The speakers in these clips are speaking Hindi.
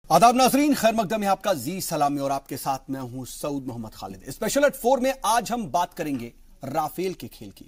आदाब नाजरीन, खैर मकदम है आपका जी सलामी और आपके साथ मैं हूं सऊद मोहम्मद खालिद। स्पेशल एट 4 में आज हम बात करेंगे राफेल के खेल की।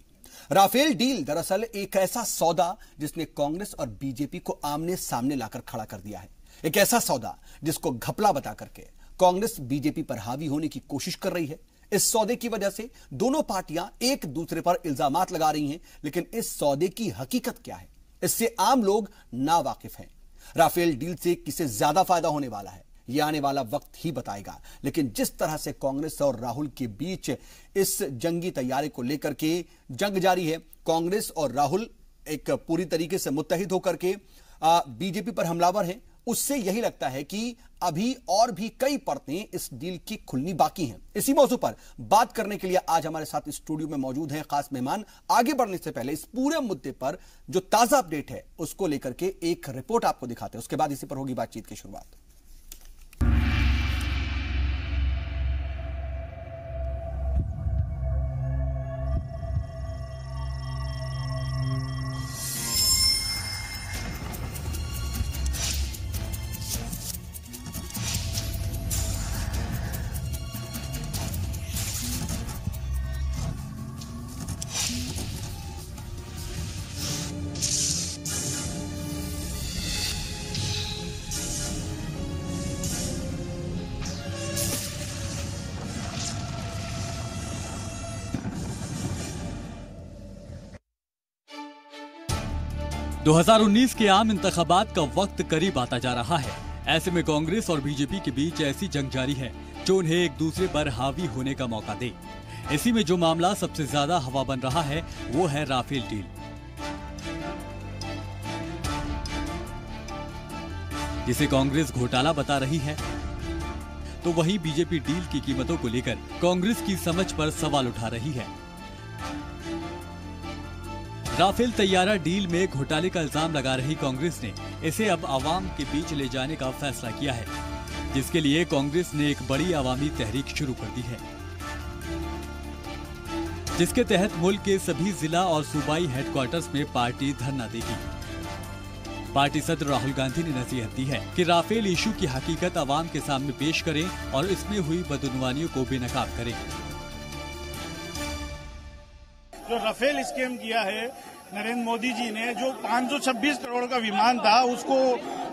राफेल डील दरअसल एक ऐसा सौदा जिसने कांग्रेस और बीजेपी को आमने सामने लाकर खड़ा कर दिया है। एक ऐसा सौदा जिसको घपला बता करके कांग्रेस बीजेपी पर हावी होने की कोशिश कर रही है। इस सौदे की वजह से दोनों पार्टियां एक दूसरे पर इल्जामात लगा रही हैं, लेकिन इस सौदे की हकीकत क्या है, इससे आम लोग ना वाकिफ हैं। राफेल डील से किसे ज्यादा फायदा होने वाला है, यह आने वाला वक्त ही बताएगा। लेकिन जिस तरह से कांग्रेस और राहुल के बीच इस जंगी तैयारी को लेकर के जंग जारी है, कांग्रेस और राहुल एक पूरी तरीके से मुत्तहिद होकर के बीजेपी पर हमलावर हैं, उससे यही लगता है कि अभी और भी कई परतें इस डील की खुलनी बाकी हैं। इसी मौजू पर बात करने के लिए आज हमारे साथ स्टूडियो में मौजूद हैं खास मेहमान। आगे बढ़ने से पहले इस पूरे मुद्दे पर जो ताजा अपडेट है उसको लेकर के एक रिपोर्ट आपको दिखाते हैं, उसके बाद इसी पर होगी बातचीत की शुरुआत। 2019 के आम इंतखाबात का वक्त करीब आता जा रहा है। ऐसे में कांग्रेस और बीजेपी के बीच ऐसी जंग जारी है जो उन्हें एक दूसरे पर हावी होने का मौका दे। इसी में जो मामला सबसे ज्यादा हवा बन रहा है वो है राफेल डील। जिसे कांग्रेस घोटाला बता रही है, तो वहीं बीजेपी डील की कीमतों को लेकर कांग्रेस की समझ पर सवाल उठा रही है। राफेल तैयारा डील में घोटाले का इल्जाम लगा रही कांग्रेस ने इसे अब आवाम के बीच ले जाने का फैसला किया है, जिसके लिए कांग्रेस ने एक बड़ी अवामी तहरीक शुरू कर दी है, जिसके तहत मुल्क के सभी जिला और सूबाई हेडक्वार्टर्स में पार्टी धरना देगी। पार्टी सदर राहुल गांधी ने नसीहत दी है कि राफेल इशू की हकीकत आवाम के सामने पेश करें और इसमें हुई बदउनवानियों को बेनकाब करें। जो राफेल स्कैम किया है नरेंद्र मोदी जी ने, जो 526 करोड़ का विमान था उसको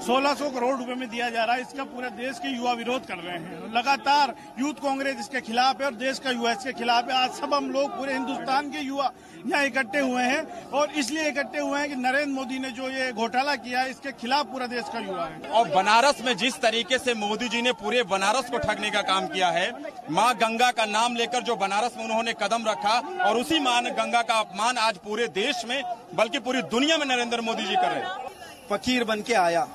1600 करोड़ रुपए में दिया जा रहा है, इसका पूरे देश के युवा विरोध कर रहे हैं। लगातार यूथ कांग्रेस इसके खिलाफ है और देश का युवा इसके खिलाफ है। आज सब हम लोग पूरे हिंदुस्तान के युवा यहाँ इकट्ठे हुए हैं और इसलिए इकट्ठे हुए हैं कि नरेंद्र मोदी ने जो ये घोटाला किया है इसके खिलाफ पूरा देश का युवा है। और बनारस में जिस तरीके से मोदी जी ने पूरे बनारस को ठगने का काम किया है, माँ गंगा का नाम लेकर जो बनारस में उन्होंने कदम रखा और उसी माँ गंगा का अपमान आज पूरे देश में बल्कि पूरी दुनिया में नरेंद्र मोदी जी कर रहे हैं। फकीर बन के आया,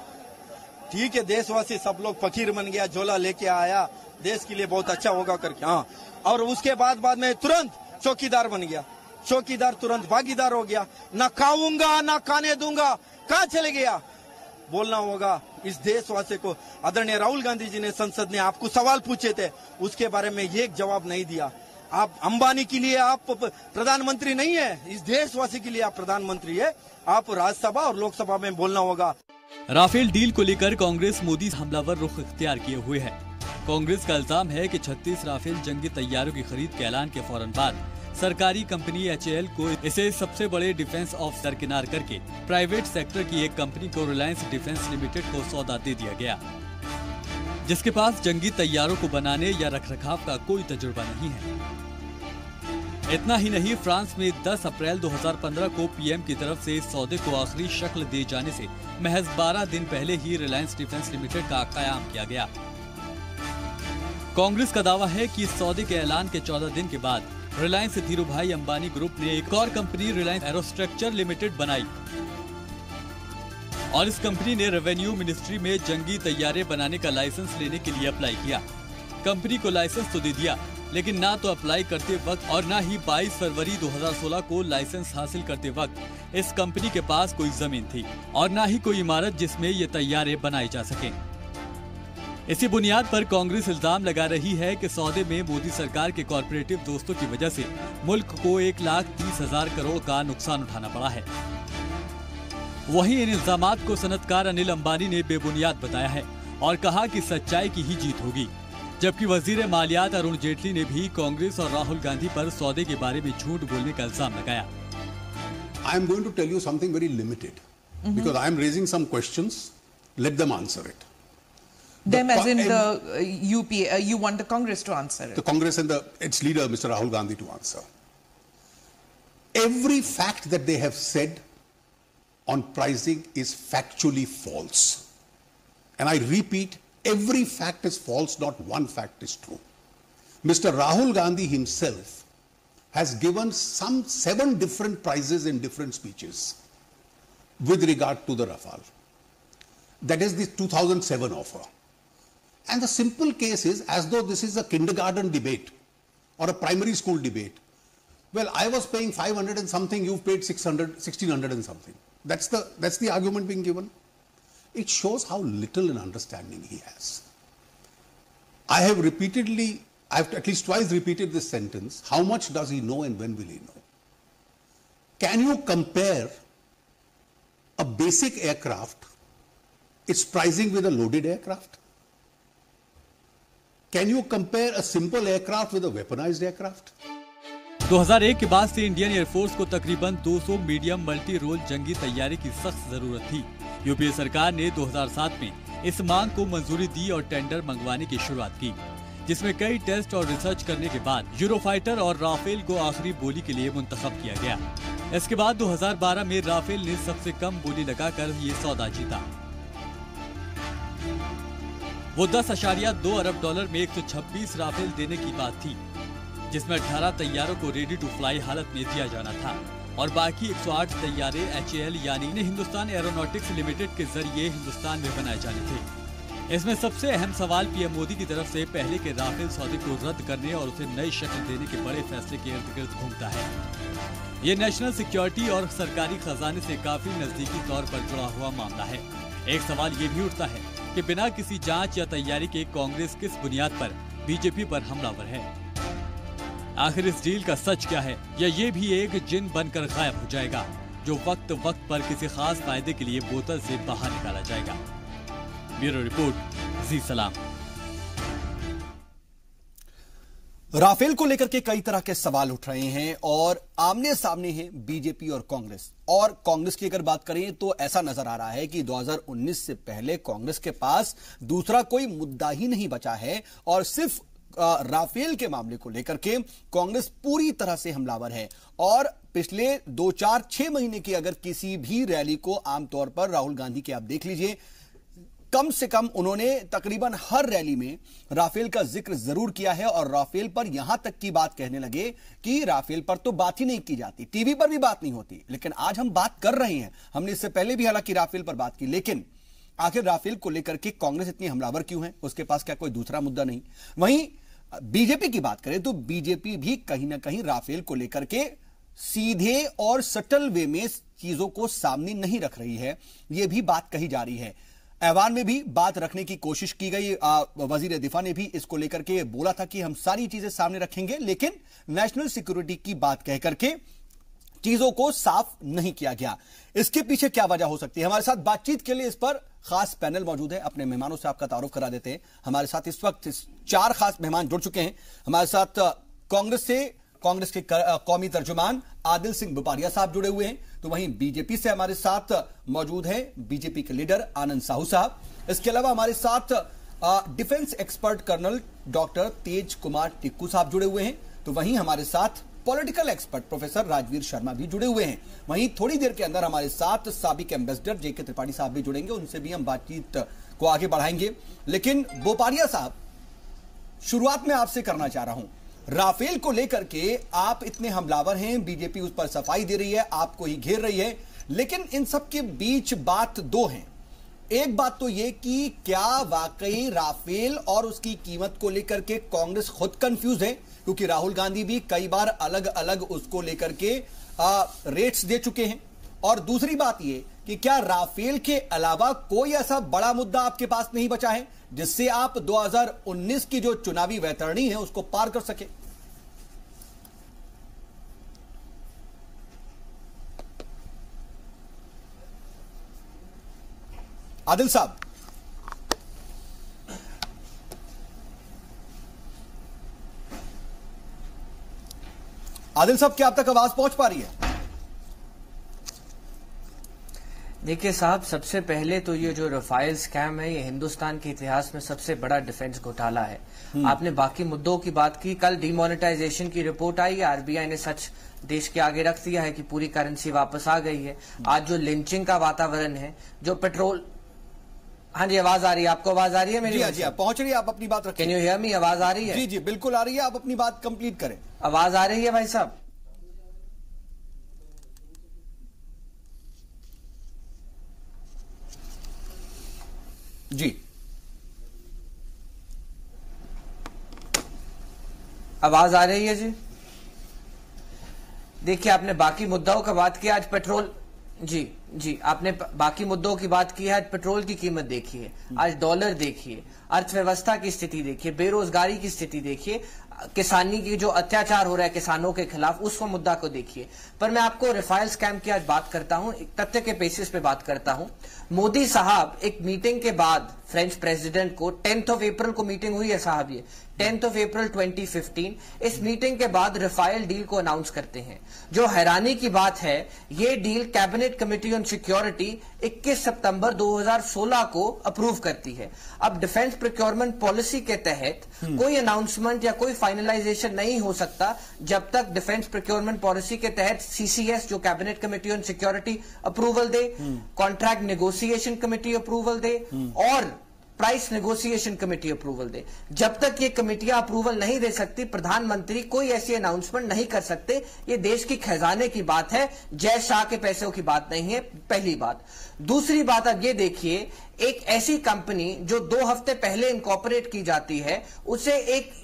ठीक है, देशवासी सब लोग फकीर बन गया, झोला लेके आया, देश के लिए बहुत अच्छा होगा करके, हाँ। और उसके बाद में तुरंत चौकीदार बन गया, चौकीदार तुरंत भागीदार हो गया। ना खाऊंगा ना खाने दूंगा, कहाँ चले गया? बोलना होगा इस देशवासी को। आदरणीय राहुल गांधी जी ने संसद ने आपको सवाल पूछे थे, उसके बारे में एक जवाब नहीं दिया। आप अंबानी के लिए आप प्रधानमंत्री नहीं है, इस देशवासी के लिए आप प्रधानमंत्री है। आप राज्यसभा और लोकसभा में बोलना होगा। राफेल डील को लेकर कांग्रेस मोदी हमलावर रुख इख्तियार किए हुए है। कांग्रेस का इल्जाम है कि 36 राफेल जंगी तैयारों की खरीद के ऐलान के फौरन बाद सरकारी कंपनी HAL को इसे सबसे बड़े डिफेंस ऑफ दरकिनार करके प्राइवेट सेक्टर की एक कंपनी को रिलायंस डिफेंस लिमिटेड को सौदा दे दिया गया, जिसके पास जंगी तैयारों को बनाने या रखरखाव का कोई तजुर्बा नहीं है। इतना ही नहीं, फ्रांस में 10 अप्रैल 2015 को PM की तरफ से इस सौदे को आखिरी शक्ल दिए जाने से महज 12 दिन पहले ही रिलायंस डिफेंस लिमिटेड का कयाम किया गया। कांग्रेस का दावा है कि इस सौदे के ऐलान के 14 दिन के बाद रिलायंस धीरूभाई अंबानी ग्रुप ने एक और कंपनी रिलायंस एरोस्ट्रक्चर लिमिटेड बनाई और इस कंपनी ने रेवेन्यू मिनिस्ट्री में जंगी तैयारे बनाने का लाइसेंस लेने के लिए अप्लाई किया। कंपनी को लाइसेंस तो दे दिया, लेकिन ना तो अप्लाई करते वक्त और ना ही 22 फरवरी 2016 को लाइसेंस हासिल करते वक्त इस कंपनी के पास कोई जमीन थी और ना ही कोई इमारत जिसमें ये तैयारे बनाए जा सकें। इसी बुनियाद पर कांग्रेस इल्जाम लगा रही है कि सौदे में मोदी सरकार के कॉर्पोरेटिव दोस्तों की वजह से मुल्क को 1,30,000 करोड़ का नुकसान उठाना पड़ा है। वहीं इन इल्जामात को सनतकार अनिल अंबानी ने बेबुनियाद बताया है। और कहा कि सच्चाई की ही जीत होगी। जबकि वजीर मालियात अरुण जेटली ने भी कांग्रेस और राहुल गांधी पर सौदे के बारे में झूठ बोलने का इल्जाम लगाया। I am going to tell you something very limited because I am raising some questions. Let them answer it. Them as in the UPA, you want the Congress to answer it? The Congress and its leader, Mr. Rahul Gandhi, to answer. Every fact that they have said on pricing is factually false. And I repeat, every fact is false, not one fact is true. Mr. Rahul Gandhi himself has given some 7 different prices in different speeches with regard to the Rafale. That is the 2007 offer. And the simple case is as though this is a kindergarten debate or a primary school debate. Well, I was paying 500 and something, you've paid 600, 1600 and something. That's the argument being given. It shows how little an understanding he has. I have at least twice repeated this sentence. How much does he know and when will he know? Can you compare a basic aircraft, its pricing with a loaded aircraft? Can you compare a simple aircraft with a weaponized aircraft? 2001 के बाद से इंडियन एयरफोर्स को तकरीबन 200 मीडियम मल्टी रोल जंगी तैयारी की सख्त जरूरत थी। यूपीए सरकार ने 2007 में इस मांग को मंजूरी दी और टेंडर मंगवाने की शुरुआत की, जिसमें कई टेस्ट और रिसर्च करने के बाद यूरोफाइटर और राफेल को आखिरी बोली के लिए मुंतखब किया गया। इसके बाद 2012 में राफेल ने सबसे कम बोली लगाकर ये सौदा जीता। वो $10.2 अरब में 126 राफेल देने की बात थी, जिसमें 18 तैयारों को रेडी टू फ्लाई हालत में दिया जाना था और बाकी 108 तैयारे HAL यानी हिंदुस्तान एरोनॉटिक्स लिमिटेड के जरिए हिंदुस्तान में बनाए जाने थे। इसमें सबसे अहम सवाल पीएम मोदी की तरफ से पहले के राफेल सौदे को रद्द करने और उसे नई शक्ल देने के बड़े फैसले के इर्द गिर्द घूमता है। ये नेशनल सिक्योरिटी और सरकारी खजाने से काफी नजदीकी तौर पर जुड़ा हुआ मामला है। एक सवाल ये भी उठता है कि बिना किसी जांच या तैयारी के कांग्रेस किस बुनियाद पर बीजेपी पर हमलावर है। आखिर इस डील का सच क्या है, या ये भी एक जिन बनकर गायब हो जाएगा जो वक्त वक्त पर किसी खास फायदे के लिए बोतल से बाहर निकाला जाएगा। ब्यूरो रिपोर्ट, जी सलाम। राफेल को लेकर के कई तरह के सवाल उठ रहे हैं और आमने सामने हैं बीजेपी और कांग्रेस। और कांग्रेस की अगर बात करें तो ऐसा नजर आ रहा है कि 2019 से पहले कांग्रेस के पास दूसरा कोई मुद्दा ही नहीं बचा है और सिर्फ राफेल के मामले को लेकर के कांग्रेस पूरी तरह से हमलावर है। और पिछले 2, 4, 6 महीने की अगर किसी भी रैली को आमतौर पर राहुल गांधी के आप देख लीजिए, कम से कम उन्होंने तकरीबन हर रैली में राफेल का जिक्र जरूर किया है और राफेल पर यहां तक की बात कहने लगे कि राफेल पर तो बात ही नहीं की जाती, टीवी पर भी बात नहीं होती। लेकिन आज हम बात कर रहे हैं, हमने इससे पहले भी हालांकि राफेल पर बात की, लेकिन आखिर राफेल को लेकर के कांग्रेस इतनी हमलावर क्यों है? उसके पास क्या कोई दूसरा मुद्दा नहीं? वहीं बीजेपी की बात करें तो बीजेपी भी कहीं ना कहीं राफेल को लेकर के सीधे और सटल वे में चीजों को सामने नहीं रख रही है, यह भी बात कही जा रही है। ऐवान में भी बात रखने की कोशिश की गई, वजीर दिफा ने भी इसको लेकर के बोला था कि हम सारी चीजें सामने रखेंगे, लेकिन नेशनल सिक्योरिटी की बात कह करके चीजों को साफ नहीं किया गया। इसके पीछे क्या वजह हो सकती है? हमारे साथ बातचीत के लिए इस पर खास पैनल मौजूद है। अपने मेहमानों से आपका तारुफ करा देते हैं। हमारे साथ इस वक्त 4 खास मेहमान जुड़ चुके हैं। हमारे साथ कांग्रेस के कौमी तर्जुमान आदिल सिंह बुपारिया साहब जुड़े हुए हैं, तो वहीं बीजेपी से हमारे साथ मौजूद हैं बीजेपी के लीडर आनंद साहू साहब। इसके अलावा हमारे साथ डिफेंस एक्सपर्ट कर्नल डॉक्टर तेज कुमार टिक्कू साहब जुड़े हुए हैं, तो वहीं हमारे साथ political expert professor Rajveer Sharma भी जुड़े हुए हैं। वहीं थोड़ी देर के अंदर हमारे साथ साबिक एम्बेसडर जेके त्रिपाठी साहब भी जुड़ेंगे, उनसे भी हम बातचीत को आगे बढ़ाएंगे। लेकिन बोपारिया साहब, शुरुआत में आपसे करना चाह रहा हूं, राफेल को लेकर के आप इतने हमलावर हैं, बीजेपी उस पर सफाई दे रही है, आपको ही घेर रही है, लेकिन इन सब के बीच बात 2 है। एक बात तो यह कि क्या वाकई राफेल और उसकी कीमत को लेकर के कांग्रेस खुद कंफ्यूज है, क्योंकि राहुल गांधी भी कई बार अलग अलग उसको लेकर के रेट्स दे चुके हैं। और दूसरी बात यह कि क्या राफेल के अलावा कोई ऐसा बड़ा मुद्दा आपके पास नहीं बचा है जिससे आप 2019 की जो चुनावी वैतरणी है उसको पार कर सके? आदिल साहब। आदिल साहब, क्या अब तक आवाज पहुंच पा रही है? देखिए साहब, सबसे पहले तो ये जो रफाइल स्कैम है, ये हिंदुस्तान के इतिहास में सबसे बड़ा डिफेंस घोटाला है। आपने बाकी मुद्दों की बात की, कल डिमोनेटाइजेशन की रिपोर्ट आई है, आरबीआई ने सच देश के आगे रख दिया है कि पूरी करेंसी वापस आ गई है। आज जो लिंचिंग का वातावरण है, जो पेट्रोल, हाँ जी आवाज आ रही है, आपको आवाज आ रही है मेरी? जी हाँ, पहुंच रही है, आप अपनी बात रखिए। Can you hear me? आवाज आ रही है? जी जी बिल्कुल आ रही है, आप अपनी बात कंप्लीट करें। आवाज आ रही है भाई साहब? जी आवाज आ रही है जी? देखिए, आपने बाकी मुद्दों का बात किया, आज पेट्रोल, जी आपने बाकी मुद्दों की बात की है। आज पेट्रोल की कीमत देखिए, आज डॉलर देखिए, अर्थव्यवस्था की स्थिति देखिए, बेरोजगारी की स्थिति देखिए, किसानी की जो अत्याचार हो रहा है किसानों के खिलाफ, उस मुद्दा को देखिए। पर मैं आपको रफाइल स्कैम की आज बात करता हूं, एक तथ्य के बेसिस पे बात करता हूं। मोदी साहब एक मीटिंग के बाद फ्रेंच प्रेसिडेंट को 10 अप्रैल को मीटिंग हुई है साहब, ये 10 अप्रैल 2015, इस मीटिंग के बाद रफाइल डील को अनाउंस करते हैं। जो हैरानी की बात है, ये deal cabinet committee on security 21 सितंबर 2016 को अप्रूव करती है। अब डिफेंस प्रोक्योरमेंट पॉलिसी के तहत कोई अनाउंसमेंट या कोई फाइनलाइजेशन नहीं हो सकता जब तक डिफेंस प्रोक्योरमेंट पॉलिसी के तहत सीसीएस, जो cabinet committee on security, approval दे, कॉन्ट्रैक्ट नेगोशिएशन कमेटी अप्रूवल दे और प्राइस नेगोशिएशन कमेटी अप्रूवल दे। जब तक ये कमेटियां अप्रूवल नहीं दे सकती, प्रधानमंत्री कोई ऐसी अनाउंसमेंट नहीं कर सकते। ये देश की खजाने की बात है, जय शाह के पैसों की बात नहीं है, पहली बात। दूसरी बात, अब ये देखिए, एक ऐसी कंपनी जो 2 हफ्ते पहले इनकॉर्पोरेट की जाती है, उसे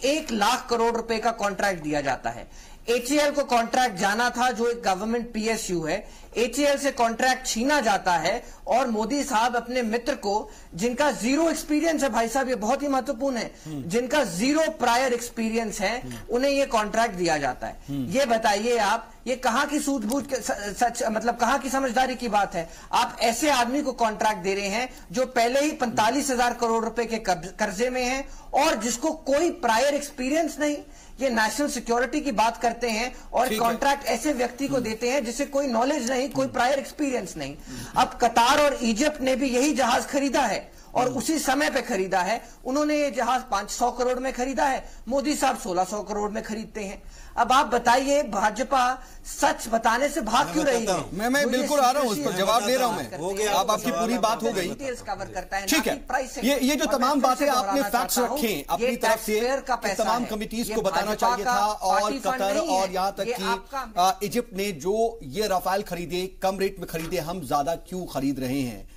1 लाख करोड़ रुपए का कॉन्ट्रैक्ट दिया जाता है। एचएएल को कॉन्ट्रैक्ट जाना था, जो एक गवर्नमेंट पीएसयू है, एचएएल से कॉन्ट्रैक्ट छीना जाता है और मोदी साहब अपने मित्र को, जिनका जीरो एक्सपीरियंस है, भाई साहब ये बहुत ही महत्वपूर्ण है, जिनका जीरो प्रायर एक्सपीरियंस है, उन्हें ये कॉन्ट्रैक्ट दिया जाता है। ये बताइए आप, ये कहां की सूझबूझ सच, मतलब कहां की समझदारी की बात है? आप ऐसे आदमी को कॉन्ट्रैक्ट दे रहे हैं जो पहले ही 45,000 करोड़ रुपए के कर्जे में है और जिसको कोई प्रायर एक्सपीरियंस नहीं। ये नेशनल सिक्योरिटी की बात करते हैं और कॉन्ट्रैक्ट ऐसे व्यक्ति को देते हैं जिसे कोई नॉलेज नहीं, कोई प्रायर एक्सपीरियंस नहीं। अब कतार और इजिप्ट ने भी यही जहाज खरीदा है और उसी समय पे खरीदा है। उन्होंने ये जहाज 500 करोड़ में खरीदा है, मोदी साहब 1600 करोड़ में खरीदते हैं। अब आप बताइए, भाजपा सच बताने से भाग क्यों रही है? मैं बिल्कुल आ रहा हूं, उस पर जवाब दे रहा हूं मैं। हो गया, अब आपकी पूरी बात हो गई, कवर करता है। ठीक है, ये जो तमाम बातें आपने फैक्ट्स रखे अपनी तरफ से, तमाम कमिटीज को बताना चाहिए था। और कतर और यहां तक कि इजिप्ट ने जो ये राफेल खरीदे, कम रेट में खरीदे, हम ज्यादा क्यों खरीद रहे हैं?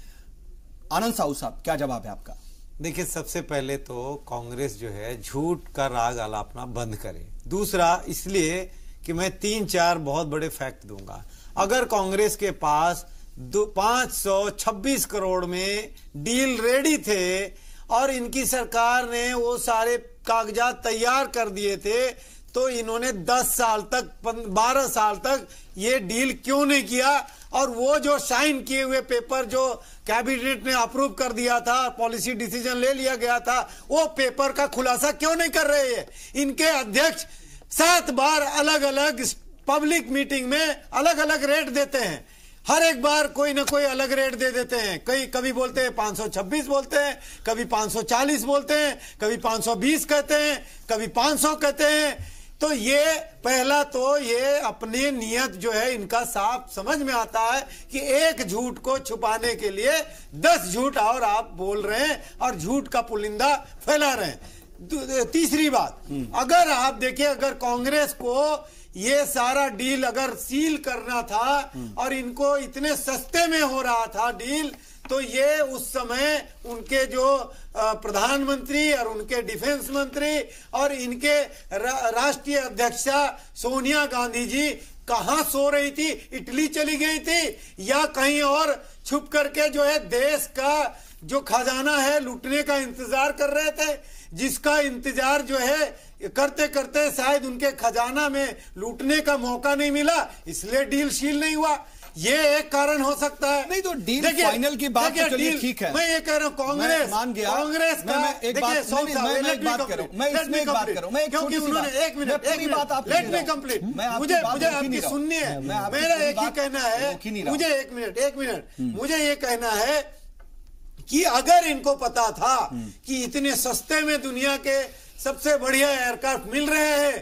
आनंद साहू साहब, क्या जवाब है आपका? देखिए, सबसे पहले तो कांग्रेस जो है झूठ का राग आलापना बंद करे। दूसरा, इसलिए कि मैं 3-4 बहुत बड़े फैक्ट दूंगा। अगर कांग्रेस के पास 526 करोड़ में डील रेडी थे और इनकी सरकार ने वो सारे कागजात तैयार कर दिए थे, तो इन्होंने 10 साल तक 12 साल तक ये डील क्यों नहीं किया? और वो जो साइन किए हुए पेपर जो कैबिनेट ने अप्रूव कर दिया था, पॉलिसी डिसीजन ले लिया गया था, वो पेपर का खुलासा क्यों नहीं कर रहे हैं? इनके अध्यक्ष 7 बार अलग अलग पब्लिक मीटिंग में अलग अलग रेट देते हैं, हर एक बार कोई ना कोई अलग रेट दे देते हैं। कभी बोलते हैं 526 बोलते हैं, कभी 540 बोलते हैं, कभी 520 कहते हैं, कभी 500 कहते हैं। तो ये पहला तो ये अपनी नियत जो है इनका साफ समझ में आता है कि एक झूठ को छुपाने के लिए 10 झूठ और आप बोल रहे हैं और झूठ का पुलिंदा फैला रहे हैं। तीसरी बात, अगर आप देखिए, अगर कांग्रेस को ये सारा डील अगर सील करना था और इनको इतने सस्ते में हो रहा था डील, तो ये उस समय उनके जो प्रधानमंत्री और उनके डिफेंस मंत्री और इनके राष्ट्रीय अध्यक्षा सोनिया गांधी जी कहां सो रही थी? इटली चली गई थी या कहीं और छुप करके जो है देश का जो खजाना है लूटने का इंतजार कर रहे थे, जिसका इंतजार जो है करते करते शायद उनके खजाना में लूटने का मौका नहीं मिला, इसलिए डील शील नहीं हुआ। ये एक कारण हो सकता है। नहीं तो डील फाइनल की बात तो चलिए ठीक है, मैं ये कह रहा हूँ कांग्रेस मान गया, कांग्रेस मैं एक बात कर रहा हूँ, मैं इसमें एक बात कर रहा हूँ, मैं क्योंकि उन्होंने एक मिनट लेट मी कंप्लीट, मुझे आपकी सुननी है, मेरा एक ही कहना है, मुझे एक मिनट मुझे ये कहना है कि अगर इनको पता था कि इतने सस्ते में दुनिया के सबसे बढ़िया एयरक्राफ्ट मिल रहे हैं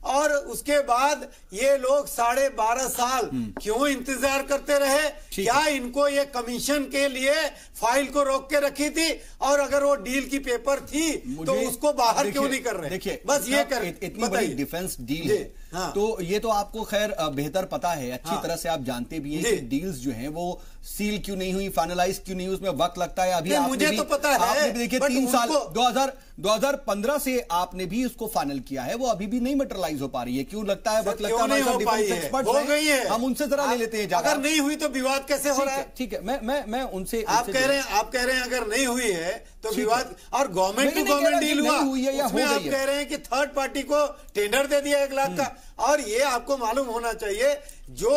और उसके बाद ये लोग 12.5 साल क्यों इंतजार करते रहे? क्या इनको ये कमीशन के लिए फाइल को रोक के रखी थी? और अगर वो डील की पेपर थी तो उसको बाहर क्यों नहीं कर रहे? देखिए बस ये कर, इतनी बड़ी डिफेंस डील है, हाँ। तो ये तो आपको खैर बेहतर पता है, अच्छी तरह से आप जानते भी हैं कि डील्स जो हैं वो सील क्यों नहीं हुई, फाइनलाइज क्यों नहीं हुई, उसमें वक्त लगता है। अभी मुझे तो पता है, आपने भी देखिए 3 साल 2015 से आपने भी उसको फाइनल किया है, वो अभी भी नहीं मटेरियलाइज हो पा रही है। क्यों लगता है वक्त लगता है? हो गई है, हम उनसे जरा ले लेते हैं। अगर नहीं हुई तो विवाद कैसे हो रहा है? ठीक है, मैं उनसे आप कह रहे हैं अगर नहीं हुई है तो विवाद, और गवर्नमेंट टू गवर्नमेंट डील हुआ, उसमें आप कह रहे हैं कि थर्ड पार्टी को टेंडर दे दिया 1 लाख का। और ये आपको मालूम होना चाहिए जो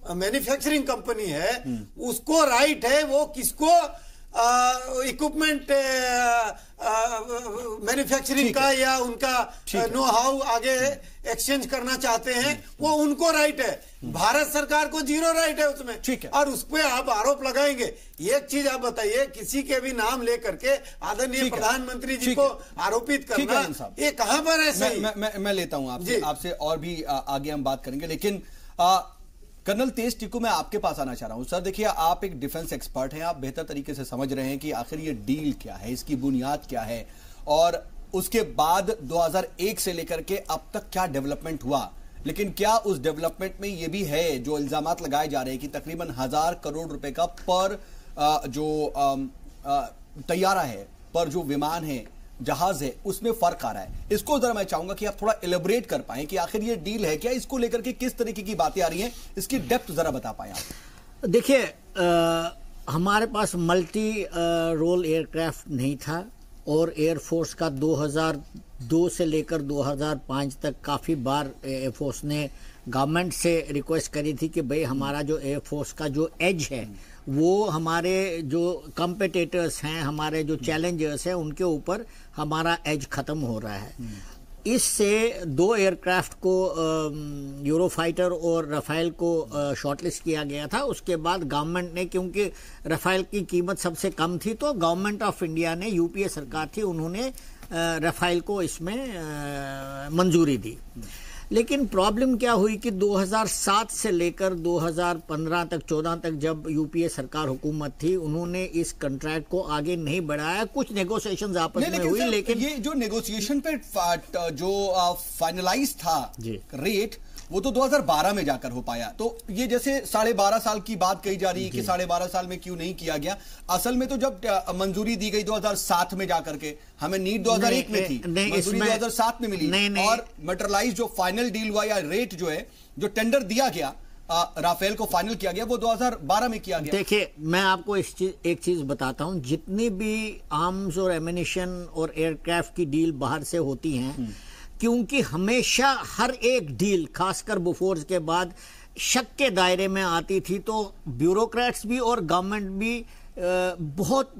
मैन्युफैक्चरिंग कंपनी है उसको राइट है वो किसको इक्विपमेंट मैन्युफैक्चरिंग का या उनका नो हाउ आगे एक्सचेंज करना चाहते हैं, वो उनको राइट है। भारत सरकार को 0 राइट है उसमें, ठीक है। और उस पर आप आरोप लगाएंगे। एक चीज आप बताइए, किसी के भी नाम लेकर के आदरणीय प्रधानमंत्री जी को आरोपित करना, ये कहां पर है सही? मैं लेता हूं आपसे और भी आगे हम बात करेंगे, लेकिन कर्नल तेज टिक्कू, मैं आपके पास आना चाह रहा हूं। सर देखिए, आप एक डिफेंस एक्सपर्ट हैं, आप बेहतर तरीके से समझ रहे हैं कि आखिर ये डील क्या है, इसकी बुनियाद क्या है, और उसके बाद 2001 से लेकर के अब तक क्या डेवलपमेंट हुआ। लेकिन क्या उस डेवलपमेंट में ये भी है जो इल्जामात लगाए जा रहे हैं कि तकरीबन 1000 करोड़ रुपए का पर जो तैयारा है, पर जो विमान है, जहाज है, उसमें फर्क आ रहा है। इसको जरा मैं चाहूंगा कि आप थोड़ा एलेबोरेट कर पाएं कि आखिर ये डील है क्या, इसको लेकर के किस तरीके की बातें आ रही हैं, इसकी डेप्थ जरा बता पाएं आप। देखिए, हमारे पास मल्टी रोल एयरक्राफ्ट नहीं था और एयरफोर्स का 2002 से लेकर 2005 तक काफ़ी बार एयरफोर्स ने गवर्नमेंट से रिक्वेस्ट करी थी कि भाई हमारा जो एयरफोर्स का जो एज है वो हमारे जो कॉम्पिटिटर्स हैं, हमारे जो चैलेंजर्स हैं, उनके ऊपर हमारा एज ख़त्म हो रहा है। इससे 2 एयरक्राफ्ट को यूरोफाइटर और रफाइल को शॉर्टलिस्ट किया गया था। उसके बाद गवर्नमेंट ने, क्योंकि रफाइल की कीमत सबसे कम थी, तो गवर्नमेंट ऑफ इंडिया ने, यूपीए सरकार थी, उन्होंने रफाइल को इसमें मंजूरी दी। लेकिन प्रॉब्लम क्या हुई कि 2007 से लेकर 2015 तक 14 तक जब यूपीए सरकार हुकूमत थी, उन्होंने इस कॉन्ट्रैक्ट को आगे नहीं बढ़ाया। कुछ नेगोशिएशंस आपस में हुई, लेकिन ये जो नेगोशिएशन पे जो फाइनलाइज था रेट, वो तो 2012 में जाकर हो पाया। तो ये जैसे 12.5 साल की बात कही जा रही है कि 12.5 साल में क्यों नहीं किया गया। असल में तो जब मंजूरी दी गई 2007 में जाकर के, हमें नीड 2001 में थी, मंजूरी 2007 में मिली, और मटेरियलाइज जो फाइनल डील हुआ या रेट जो है, जो टेंडर दिया गया राफेल को फाइनल किया गया, वो 2012 में किया गया। देखिए, मैं आपको एक चीज बताता हूं, जितनी भी आर्म्स और एमिनिशन और एयरक्राफ्ट की डील बाहर से होती हैं, क्योंकि हमेशा हर एक डील, खासकर बोफोर्स के बाद, शक के दायरे में आती थी, तो ब्यूरोक्रेट्स भी और गवर्नमेंट भी बहुत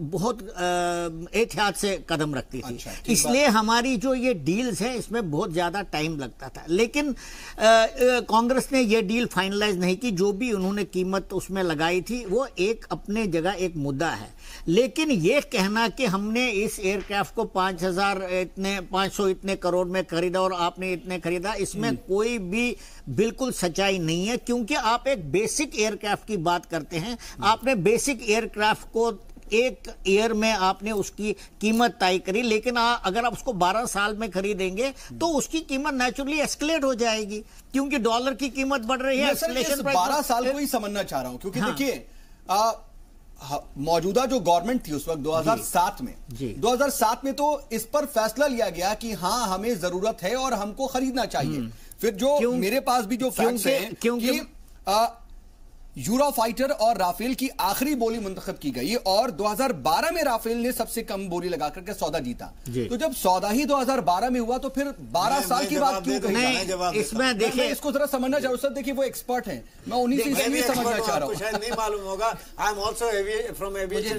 एहतियात से कदम रखती थी। अच्छा, इसलिए हमारी जो ये डील्स हैं इसमें बहुत ज़्यादा टाइम लगता था। लेकिन कांग्रेस ने ये डील फाइनलाइज नहीं की। जो भी उन्होंने कीमत उसमें लगाई थी वो एक अपने जगह एक मुद्दा है। लेकिन ये कहना कि हमने इस एयरक्राफ्ट को 500 इतने करोड़ में खरीदा और आपने इतने खरीदा, इसमें कोई भी बिल्कुल सच्चाई नहीं है। क्योंकि आप एक बेसिक एयरक्राफ्ट की बात करते हैं, आपने बेसिक एयरक्राफ्ट को एक ईयर में आपने उसकी कीमत तय करी, लेकिन अगर आप उसको 12 साल में खरीदेंगे तो उसकी कीमत नेचुरली एस्केलेट हो जाएगी, क्योंकि डॉलर की कीमत बढ़ रही है। 12 साल को ही समझना चाह रहा हूं, क्योंकि देखिए मौजूदा जो गवर्नमेंट थी उस वक्त 2007 में तो इस पर फैसला लिया गया कि हाँ, हमें जरूरत है और हमको खरीदना चाहिए। फिर जो मेरे पास भी जो फैक्ट्स हैं कि यूरोफाइटर और राफेल की आखिरी बोली मुंतखब की गई और 2012 में राफेल ने सबसे कम बोली लगा करके सौदा जीता। तो जब सौदा ही 2012 में हुआ तो फिर 12 साल की बात क्यों कही? इसमें देखिए, इसको जरा समझना चाहूँ सर। देखिए वो एक्सपर्ट हैं, मैं उन्हीं से इसलिए समझना चाह रहा हूँ। शायद नहीं मालूम होगा, I am also from aviation.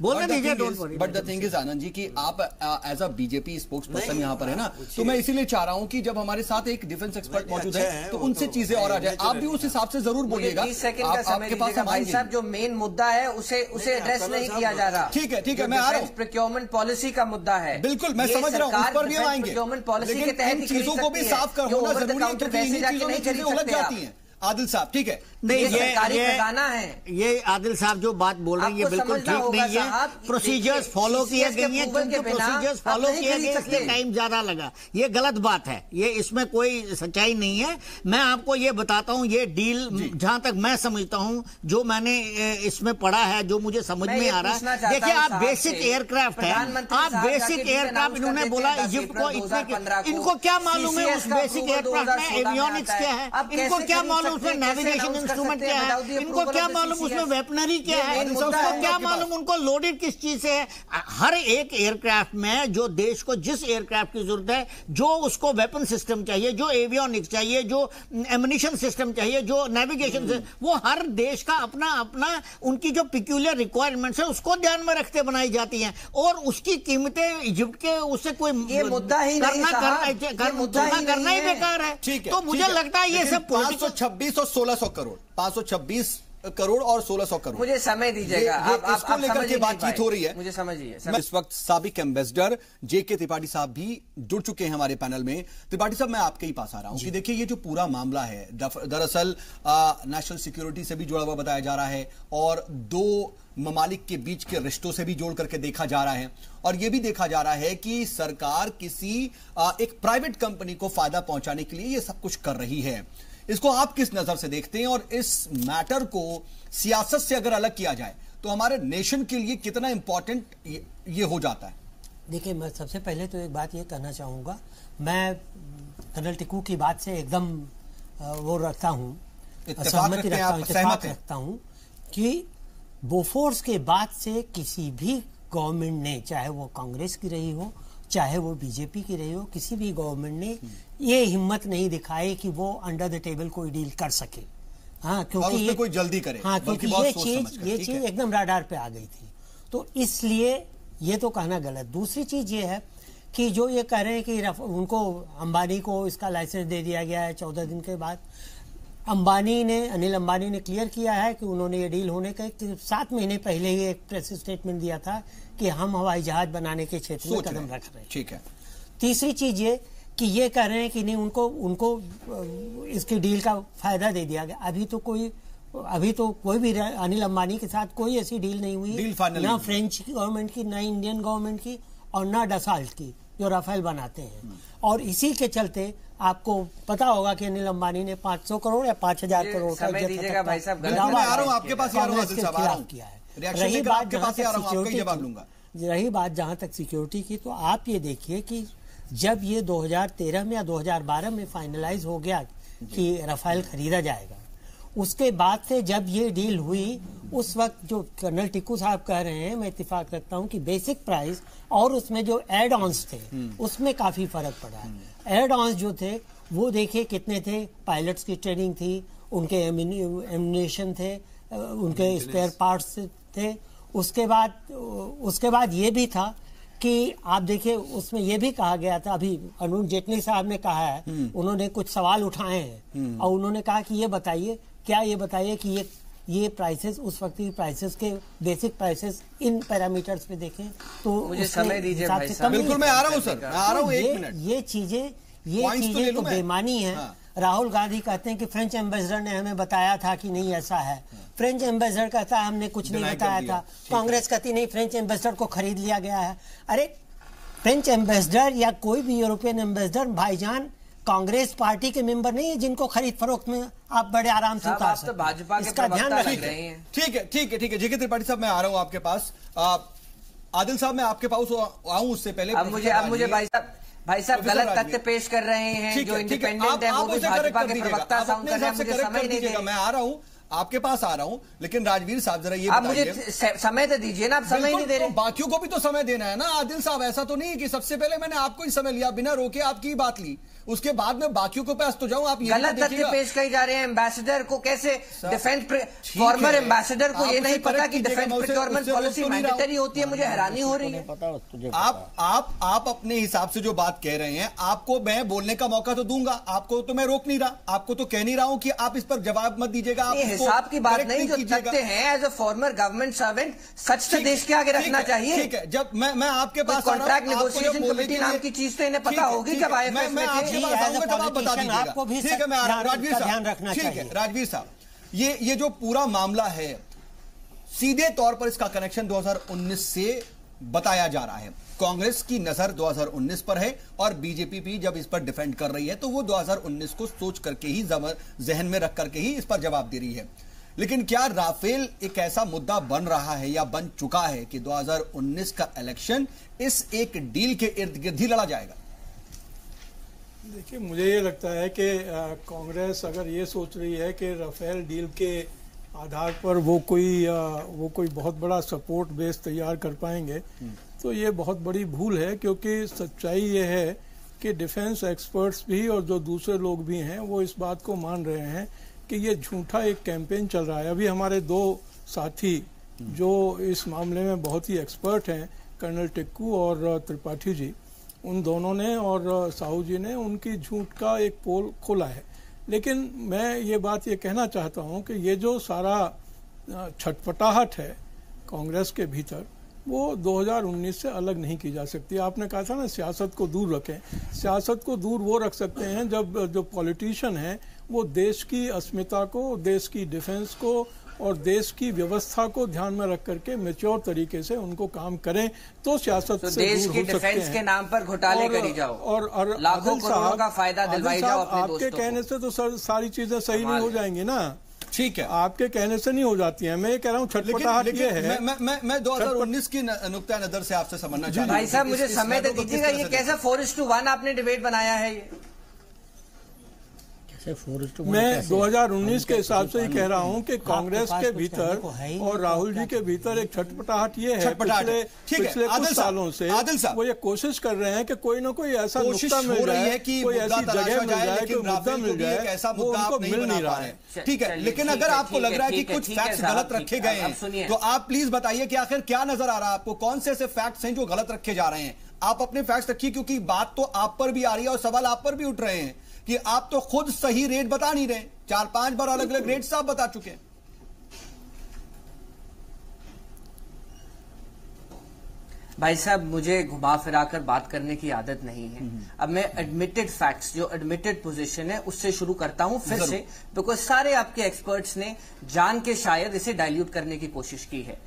बोलने दीजिए। But the thing is Anand ji कि आप as a BJP spokesperson यहाँ पर है ना, तो मैं इसीलिए चाह रहा हूँ कि जब हमारे साथ एक डिफेंस एक्सपर्ट मौजूद है तो उनसे चीजें और आ जाए। आप भी उस हिसाब से जरूर बोलिएगा। आपके पास भाई साहब जो मेन मुद्दा है उसे एड्रेस नहीं किया जा रहा। ठीक है, मैं आ रहा हूँ। प्रोक्योरमेंट पॉलिसी का मुद्दा है, बिल्कुल मैं समझ रहा हूँ, उस पर भी हम आएंगे। प्रोक्योरमेंट पॉलिसी के तहत चीजों को भी साफ होना जरूरी है क्योंकि इन्हीं चीजों में चीजें उलझ जाती हैं। आदिल साहब ठीक है, नहीं ये खजाना है। ये आदिल साहब जो बात बोल रहे हैं ये बिल्कुल ठीक नहीं है। प्रोसीजर्स फॉलो किए गए हैं, क्योंकि प्रोसीजर्स फॉलो किए गए इसलिए टाइम ज्यादा लगा। ये गलत बात है, ये इसमें कोई सच्चाई नहीं है। मैं आपको ये बताता हूँ, ये डील जहां तक मैं समझता हूँ, जो मैंने इसमें पढ़ा है, जो मुझे समझ में आ रहा है। देखिए आप बेसिक एयरक्राफ्ट है, आप बेसिक एयरक्राफ्ट, इन्होंने बोला इजिप्ट को इतने, इनको क्या मालूम है उस बेसिक एयरक्राफ्ट में एवियोनिक्स क्या है, इनको क्या मालूम उसमें नेविगेशन इंस्ट्रूमेंट क्या है, इनको क्या मालूम उसमें वेपनरी क्या है, इनको क्या मालूम उनको लोडेड किस चीज से है। हर एक एयरक्राफ्ट में जो देश को जिस एयरक्राफ्ट की जरूरत है, जो उसको वेपन सिस्टम चाहिए, जो एवियोनिक्स चाहिए, जो एम्युनिशन सिस्टम चाहिए, जो नेविगेशन से, वो हर देश का अपना अपना उनकी जो पिक्यूलियर रिक्वायरमेंट्स है उसको ध्यान में रखते बनाई जाती हैं। और उसकी कीमतें इजिप्ट के उससे कोई मुद्दा ही करना ही बेकार है। तो मुझे लगता है ये सब 526 और 1600 करोड़, 526 करोड़ और 1600 करोड़। मुझे समय दीजिएगा, इसको लेकर के बातचीत हो रही है, मुझे समझिए। इस वक्त साबिक एम्बेसडर जेके त्रिपाठी साहब भी जुड़ चुके हैं हमारे पैनल में। त्रिपाठी साहब मैं आपके ही पास आ रहा हूं कि देखिए ये जो पूरा मामला है दरअसल नेशनल सिक्योरिटी से भी जुड़ा हुआ बताया जा रहा है और दो ममालिक के बीच के रिश्तों से भी जोड़ करके देखा जा रहा है और यह भी देखा जा रहा है कि सरकार किसी एक प्राइवेट कंपनी को फायदा पहुंचाने के लिए ये सब कुछ कर रही है। इसको आप किस नजर से देखते हैं और इस मैटर को सियासत से अगर अलग किया जाए तो हमारे नेशन के लिए कितना इंपॉर्टेंट ये हो जाता है? देखिए, मैं सबसे पहले तो एक बात ये कहना चाहूँगा, मैं कर्नल टिक्कू की बात से एकदम वो रखता हूँ, सहमति रखता हूँ कि बोफोर्स के बाद से किसी भी गवर्नमेंट ने, चाहे वो कांग्रेस की रही हो, चाहे वो बीजेपी की रही हो, किसी भी गवर्नमेंट ने ये हिम्मत नहीं दिखाई कि वो अंडर द टेबल कोई डील कर सके। हाँ, क्योंकि ये कोई जल्दी करे। हाँ, क्योंकि ये चीज एकदम राडार पे आ गई थी, तो इसलिए ये तो कहना गलत। दूसरी चीज ये है कि जो ये कह रहे हैं कि उनको अंबानी को इसका लाइसेंस दे दिया गया है 14 दिन के बाद। अनिल अंबानी ने क्लियर किया है कि उन्होंने ये डील होने के 7 महीने पहले ही एक प्रेस स्टेटमेंट दिया था कि हम हवाई जहाज बनाने के क्षेत्र में कदम रख रहे हैं। ठीक है। तीसरी चीज ये कि ये कह रहे हैं कि नहीं, उनको इसकी डील का फायदा दे दिया गया। अभी तो कोई भी अनिल अंबानी के साथ कोई ऐसी डील नहीं हुई, ना फ्रेंच गवर्नमेंट की, ना इंडियन गवर्नमेंट की और ना डसाल्ट की, जो राफेल बनाते हैं। और इसी के चलते आपको पता होगा कि अनिल अंबानी ने 500 करोड़ या 5000 करोड़ का समय दीजिएगा भाई साहब, आपके पास किया है। रही बात जहां तक सिक्योरिटी की, तो आप ये देखिए कि जब ये 2013 में या 2012 में फाइनलाइज हो गया कि राफेल खरीदा जाएगा, उसके बाद से जब ये डील हुई, उस वक्त जो कर्नल टिक्कू साहब कह रहे हैं, मैं इत्तेफाक रखता हूं कि बेसिक प्राइस और उसमें जो एड ऑन्स थे उसमें काफी फर्क पड़ा है। एड ऑन्स जो थे वो देखिए कितने थे, पायलट्स की ट्रेनिंग थी, उनके एम्यूनिशन थे, उनके स्पेयर पार्ट्स थे। उसके बाद ये भी था कि आप देखिए उसमें यह भी कहा गया था, अभी अरुण जेटली साहब ने कहा है, उन्होंने कुछ सवाल उठाए हैं और उन्होंने कहा कि ये बताइए कि ये प्राइसेस उस वक्त की प्राइसेस के बेसिक प्राइसेस इन पैरामीटर्स पे देखें तो मुझे समय दीजिए भाई साहब। बिल्कुल, मैं आ रहा हूं सर, मैं आ रहा हूं, 1 मिनट। ये चीजें तो बेमानी है। राहुल गांधी कहते हैं कि फ्रेंच एम्बेसडर ने हमें बताया था कि नहीं ऐसा है। फ्रेंच एम्बेसडर कहता है हमने कुछ नहीं बताया था। कांग्रेस कहती नहीं, फ्रेंच एम्बेसडर को खरीद लिया गया है। अरे फ्रेंच एम्बेसडर या कोई भी यूरोपियन एम्बेसडर भाईजान कांग्रेस पार्टी के मेंबर नहीं है जिनको खरीद फरोख्त में आप बड़े आराम से उतार सकते हैं। भाजपा के इसका ध्यान रखिए। ठीक है जेके त्रिपाठी साहब, मैं आ रहा हूं आपके पास। आदिल साहब, मैं आपके पास आऊं उससे पहले अब मुझे भाई साहब गलत तथ्य पेश कर रहे हैं, जो इंडिपेंडेंट है वो भी भाजपा के प्रवक्ता साउंड कर रहे हैं, मुझे समय नहीं देगा। मैं आ रहा हूं, आपके पास आ रहा हूं, लेकिन राजवीर साहब जरा ये आप मुझे समय तो दीजिए ना, आप समय नहीं दे रहे। तो बाकियों को भी तो समय देना है ना आदिल साहब, ऐसा तो नहीं कि सबसे पहले मैंने आपको ही समय लिया, बिना रोके आपकी बात ली, उसके बाद में बाकियों को पास तो जाऊं। आप गलत तथ्य पेश करी जा रहे हैं। एम्बेसडर को कैसे डिफेंस, फॉर्मर एम्बेसडर को ये नहीं पता कि डिफेंस प्रोक्योरमेंट पॉलिसी मैंडेटरी होती है, मुझे हैरानी हो रही है। आप अपने हिसाब से जो बात कह रहे हैं, आपको मैं बोलने का मौका तो दूंगा, आपको तो मैं रोक नहीं रहा, आपको तो कह नहीं रहा हूं कि आप इस पर जवाब मत दीजिएगा। आप हिसाब की बात नहीं, जो तथ्य हैं, as a former government servant सच तो देश के आगे रखना चाहिए। ठीक है, जब मैं आपके पास कॉन्ट्रैक्ट नेगोशिएशन कमेटी नाम की चीज तो इन्हें पता होगी, जब IMF में बता दीजिएगा। ठीक है, मैं राजवीर साहब, ठीक है राजवीर साहब, ये जो पूरा मामला है सीधे तौर पर इसका कनेक्शन 2019 से बताया जा रहा है। कांग्रेस की नजर 2019 पर है और बीजेपी भी जब इस पर डिफेंड कर रही है तो वो 2019 को सोच करके ही जहन में रख करके ही इस पर जवाब दे रही है। लेकिन क्या राफेल एक ऐसा मुद्दा बन रहा है या बन चुका है कि 2019 का इलेक्शन इस एक डील के इर्द गिर्द ही लड़ा जाएगा? देखिए, मुझे ये लगता है कि कांग्रेस अगर ये सोच रही है कि राफेल डील के आधार पर वो कोई बहुत बड़ा सपोर्ट बेस तैयार कर पाएंगे, तो ये बहुत बड़ी भूल है। क्योंकि सच्चाई ये है कि डिफेंस एक्सपर्ट्स भी और जो दूसरे लोग भी हैं वो इस बात को मान रहे हैं कि ये झूठा एक कैंपेन चल रहा है। अभी हमारे दो साथी जो इस मामले में बहुत ही एक्सपर्ट हैं, कर्नल टिक्कू और त्रिपाठी जी, उन दोनों ने और साहू जी ने उनकी झूठ का एक पोल खोला है। लेकिन मैं ये बात ये कहना चाहता हूं कि ये जो सारा छटपटाहट है कांग्रेस के भीतर, वो 2019 से अलग नहीं की जा सकती। आपने कहा था ना सियासत को दूर रखें, सियासत को दूर वो रख सकते हैं जब जो पॉलिटिशियन है वो देश की अस्मिता को, देश की डिफेंस को और देश की व्यवस्था को ध्यान में रख करके मैच्योर तरीके से उनको काम करें, तो सियासत से देश दूर की हो सकते हैं। डिफेंस के नाम पर घोटाले करी जाओ और लाखों करोड़ों का फायदा दिलवाई जाओ अपने आपके दोस्तों कहने से तो सारी चीजें सही नहीं हो जाएंगी ना। ठीक है, आपके कहने से नहीं हो जाती है। मैं ये कह रहा हूँ छटपटाहट ये है। मैं 2019 की नुक्ता नजर से आपसे समझना चाहता हूं। भाई साहब मुझे समय तो दीजिएगा, ये कैसा 4:1 आपने डिबेट बनाया है? ये मैं 2019 के हिसाब से ही कह रहा हूं कि कांग्रेस के भीतर और राहुल जी के भीतर एक छटपटाहट ये है पिछले कुछ सालों से वो ये कोशिश कर रहे हैं कि कोई ना कोई ऐसा नुक्ता मिल जाए, कोई ऐसी जगह मिल जाए, कोई मुद्दा मिल जाए, ऐसा मुद्दा आप नहीं मिल रहा है। ठीक है, लेकिन अगर आपको लग रहा है कि कुछ फैक्ट्स गलत रखे गए हैं तो आप प्लीज बताइए कि आखिर क्या नजर आ रहा है आपको, कौन से ऐसे फैक्ट्स हैं जो गलत रखे जा रहे हैं? आप अपने फैक्ट्स रखिए, क्योंकि बात तो आप पर भी आ रही है और सवाल आप पर भी उठ रहे हैं कि आप तो खुद सही रेट बता नहीं रहे। 4-5 बार अलग अलग रेट्स आप बता चुके हैं। भाई साहब मुझे घुमा फिरा कर बात करने की आदत नहीं है। अब मैं एडमिटेड फैक्ट्स, जो एडमिटेड पोजीशन है, उससे शुरू करता हूं फिर से, बिकॉज सारे आपके एक्सपर्ट्स ने जान के शायद इसे डाइल्यूट करने की कोशिश की है।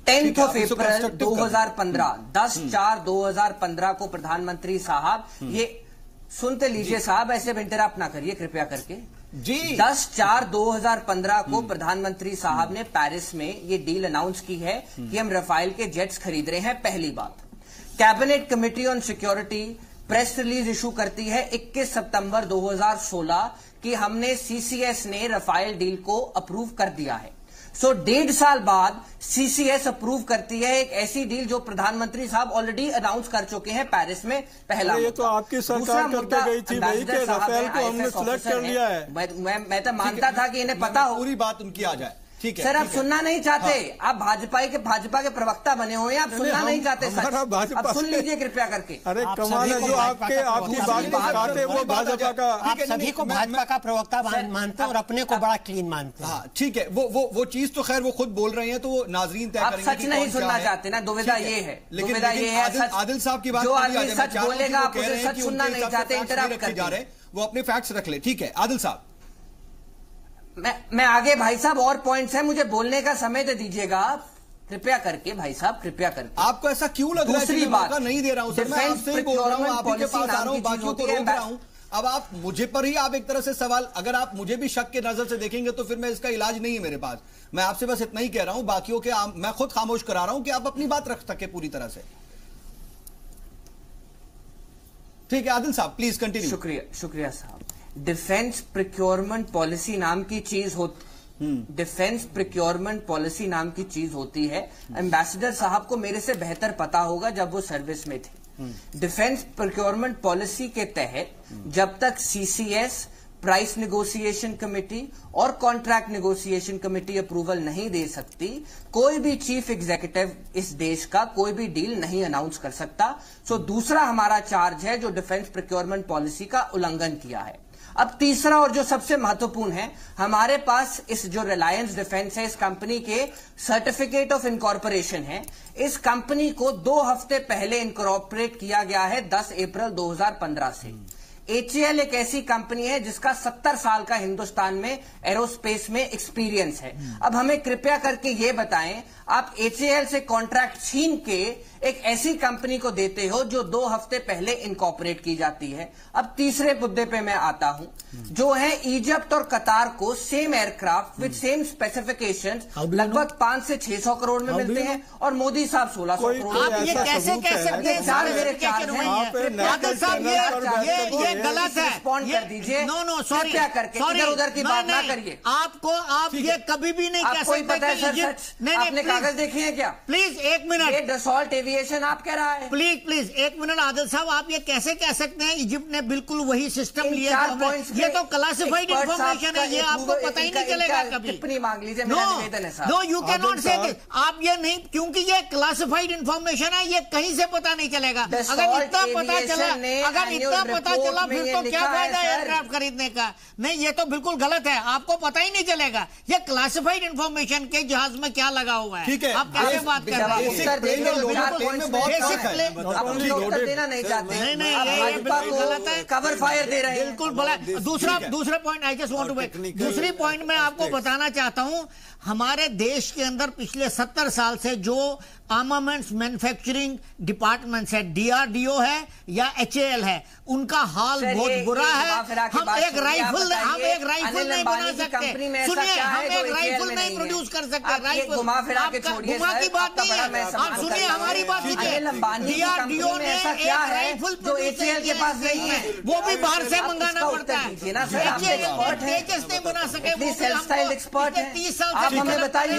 10 अप्रैल 2015, 10/4/2015 को प्रधानमंत्री साहब, ये सुनते लीजिए साहब, ऐसे इंटरप्ट ना करिए कृपया करके जी। 10/4/2015 को प्रधानमंत्री साहब ने पेरिस में ये डील अनाउंस की है कि हम राफेल के जेट्स खरीद रहे हैं। पहली बात, cabinet committee on security press release issue करती है 21 सितंबर 2016 कि हमने सीसीएस ने राफेल डील को अप्रूव कर दिया है। सो 1.5 साल बाद सीसीएस अप्रूव करती है एक ऐसी डील जो प्रधानमंत्री साहब ऑलरेडी अनाउंस कर चुके हैं पेरिस में। पहला ये तो आपकी सरकार करके गई थी भाई कि राफेल को हमने सिलेक्ट कर लिया है। मैं तो मानता था कि इन्हें पता हो, पूरी बात उनकी आ जाए। ठीक है सर, आप सुनना नहीं चाहते। आप भाजपा के प्रवक्ता बने हुए हैं, आप सुनना नहीं चाहते सर। आप सुन लीजिए कृपया करके। अरे कमाल है जो आपकी बात काटे वो भाजपा का। आप सभी को भाजपा का प्रवक्ता मानते हैं और अपने को बड़ा क्लीन मानते हैं। ठीक है, वो चीज तो खैर वो खुद बोल रहे हैं तो वो नाजरीन तय करेंगे। आप सच नहीं सुनना चाहते ना, दुविधा ये है। दुविधा ये है आदिल साहब की बात, जो आदमी सच बोलेगा आप उसे सच सुनना नहीं चाहते, इंटरप्ट करके जा रहे, वो अपने फैक्ट्स रख ले। ठीक है आदिल साहब, मैं आगे भाई साहब और पॉइंट्स हैं, मुझे बोलने का समय दे दीजिएगा आप कृपया करके। भाई साहब कृपया करके। आपको ऐसा क्यों लग रहा है? दूसरी बात नहीं दे रहा हूं सर, मैं आपसे ही बोल रहा हूं, आप ही के पास आ रहा हूं, बाकियों को रोक रहा हूं। अब आप मुझे पर ही आप एक तरह से सवाल, अगर आप मुझे भी शक के नजर से देखेंगे तो फिर मैं इसका इलाज नहीं है मेरे पास। मैं आपसे बस इतना ही कह रहा हूं, बाकियों के मैं खुद खामोश करा रहा हूं कि आप अपनी बात रख सके पूरी तरह से। ठीक है आदिल साहब प्लीज कंटिन्यू। शुक्रिया साहब। डिफेंस प्रिक्योरमेंट पॉलिसी नाम की चीज होती डिफेंस प्रिक्योरमेंट पॉलिसी नाम की चीज होती है। एम्बेसडर साहब को मेरे से बेहतर पता होगा जब वो सर्विस में थे। डिफेंस प्रिक्योरमेंट पॉलिसी के तहत जब तक सीसीएस, प्राइस नेगोशिएशन कमेटी और कॉन्ट्रैक्ट नेगोशिएशन कमेटी अप्रूवल नहीं दे सकती, कोई भी चीफ एग्जीक्यूटिव इस देश का कोई भी डील नहीं अनाउंस कर सकता। सो दूसरा हमारा चार्ज है जो डिफेंस प्रिक्योरमेंट पॉलिसी का उल्लंघन किया है। अब तीसरा और जो सबसे महत्वपूर्ण है, हमारे पास इस जो रिलायंस डिफेंस है, इस कंपनी के सर्टिफिकेट ऑफ इनकॉर्पोरेशन है। इस कंपनी को 2 हफ्ते पहले इनकॉर्पोरेट किया गया है 10 अप्रैल 2015 से। एचएएल एक ऐसी कंपनी है जिसका 70 साल का हिंदुस्तान में एरोस्पेस में एक्सपीरियंस है। अब हमें कृपया करके ये बताएं, आप एचएएल से कॉन्ट्रैक्ट छीन के एक ऐसी कंपनी को देते हो जो 2 हफ्ते पहले इनकॉर्पोरेट की जाती है। अब तीसरे मुद्दे पे मैं आता हूं, जो है इजिप्ट और कतार को same aircraft with same specifications लगभग 500 से 600 करोड़ में मिलते हैं और मोदी साहब 1600 करोड़। आप ये कैसे कह सकते हैं? ये गलत है। रिस्पॉन्ड कर दीजिए। नो सॉरी करके इधर उधर की बात ना करिए। आप ये कभी भी नहीं कह सकते। आपने कागज देखे हैं क्या? Please 1 minute. ये डसॉल्ट एविएशन आप कह रहा है। प्लीज 1 मिनट आदिल साहब, आप ये कैसे कह सकते हैं इजिप्ट ने बिल्कुल वही सिस्टम लिया? ये तो क्लासिफाइड इंफॉर्मेशन है, ये आपको पता ही नहीं चलेगा कभी। टिप्पणी मांग लीजिए, मेरा निवेदन है साहब। नो यू कैन नॉट से आप ये नहीं, क्योंकि ये क्लासिफाइड इंफॉर्मेशन है, ये कहीं से पता नहीं चलेगा। अगर इतना पता चला फिर तो क्या फायदा एयरक्राफ्ट खरीदने का? नहीं, ये तो बिल्कुल गलत है, आपको पता ही नहीं चलेगा ये क्लासिफाइड इंफॉर्मेशन के जहाज में क्या लगा हुआ है। ठीक है, आप कैसे बात कर रहे हैं? उत्तर देना नहीं चाहते। नहीं, गलत है, कवर फायर दे रहे हैं। बिल्कुल भला। दूसरा point I just want to make, दूसरी पॉइंट में आपको बताना चाहता हूं, हमारे देश के अंदर पिछले 70 साल से जो आर्मामेंट्स मैन्युफैक्चरिंग डिपार्टमेंट्स है, डीआरडीओ है या एचएएल है, उनका हाल बहुत बुरा है। हम एक राइफल नहीं बना सकते। सुनिए, हम एक राइफल नहीं प्रोड्यूस कर सकते। राइफल घुमा की बात नहीं है, आप सुनिए हमारी बात। डीआरडीओ ने एक राइफल जो एचएएल के पास नहीं है, वो भी बाहर से मंगाना पड़ता है। तेजस नहीं बना सके। 30 साल से हमें बताइए,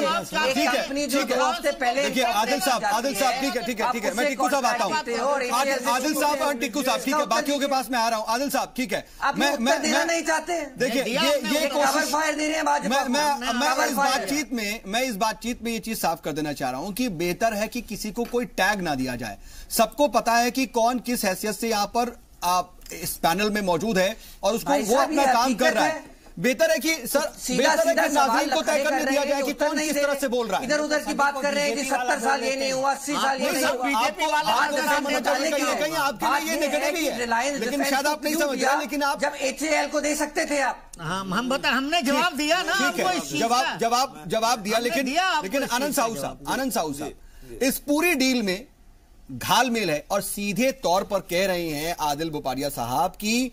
कंपनी जो 2 हफ्ते पहले। आदिल साहब ठीक है मैं टिक्कू साहब आता हूँ। आदिल साहब और टिक्कू साहब ठीक है, बाकियों के पास मैं आ रहा हूँ। आदिल साहब ठीक है, मैं देना नहीं चाहते। देखिए ये कवर फायर दे रहे हैं भाजपा। मैं इस बातचीत में ये चीज साफ कर देना चाह रहा हूँ कि बेहतर है कि किसी को कोई टैग ना दिया जाए। सबको पता है कि कौन किस हैसियत से यहाँ पर इस पैनल में मौजूद है और उसको वो अपना काम कर रहा है। बेहतर है कि सर नाज़रीन को तय करने दिया जाए कि कौन किस तरह से बोल रहा है। इधर उधर की बात कर रहे हैं कि 70 साल ये नहीं हुआ, 80 साल ये नहीं हुआ। बीजेपी वाले कहीं आपके लिए ये नेगेटिव ही है, लेकिन शायद आप नहीं समझ रहे। लेकिन आप जब एचएएल को दे सकते थे आप। हमने जवाब दिया ना। ठीक है, जवाब दिया, लेकिन आनंद साहू साहब इस पूरी डील में घालमेल है और सीधे तौर पर कह रहे हैं आदिल बुपारिया साहब की